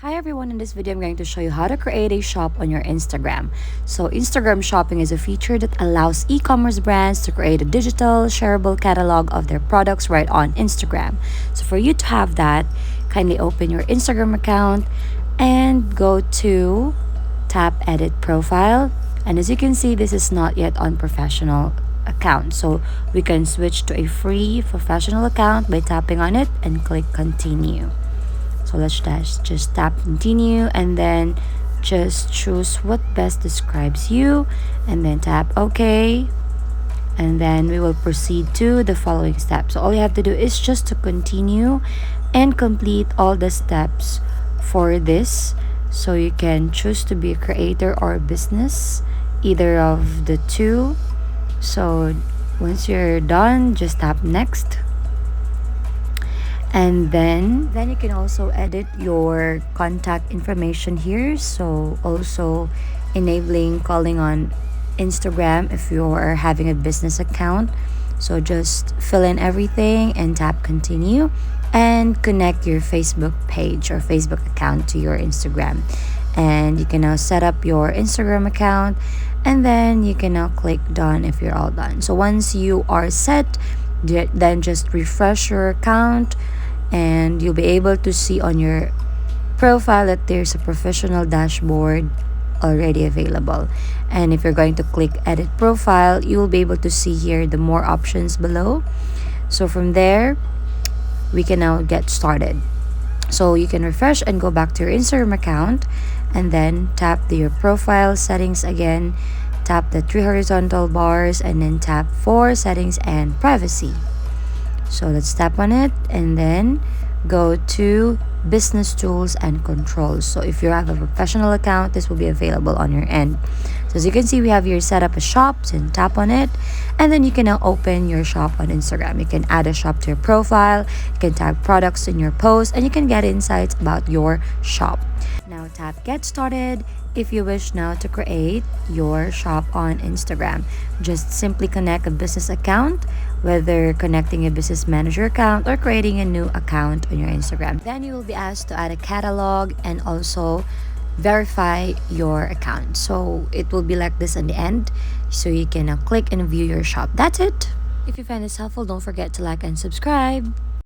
Hi everyone, in this video I'm going to show you how to create a shop on your Instagram. So Instagram shopping is a feature that allows e-commerce brands to create a digital shareable catalog of their products right on Instagram. So for you to have that, kindly open your Instagram account and go to tap edit profile. And as you can see, this is not yet on professional account. So we can switch to a free professional account by tapping on it and click continue. So let's just tap continue and then just choose what best describes you and then tap OK. And then we will proceed to the following steps. So all you have to do is just to continue and complete all the steps for this. So you can choose to be a creator or a business, either of the two. So once you're done, just tap next. And then you can also edit your contact information here, so also enabling calling on Instagram if you're having a business account. So just fill in everything and tap continue and connect your Facebook page or Facebook account to your Instagram. And you can now set up your Instagram account, and then you can now click done if you're all done. So once you are set, then just refresh your account and you'll be able to see on your profile that there's a professional dashboard already available. And if you're going to click edit profile, you will be able to see here the more options below. So from there, we can now get started. So you can refresh and go back to your Instagram account and then tap your profile settings again, tap the 3 horizontal bars and then tap for settings and privacy. So let's tap on it and then go to business tools and controls. So if you have a professional account, this will be available on your end. So as you can see, we have here set up a shop, so tap on it and then you can now open your shop on Instagram. You can add a shop to your profile, you can tag products in your post, and you can get insights about your shop. Now tap get started if you wish now to create your shop on Instagram. Just simply connect a business account, whether connecting a business manager account or creating a new account on your Instagram. Then you will be asked to add a catalog and also verify your account. So it will be like this in the end. So you can now click and view your shop. That's it. If you find this helpful, don't forget to like and subscribe.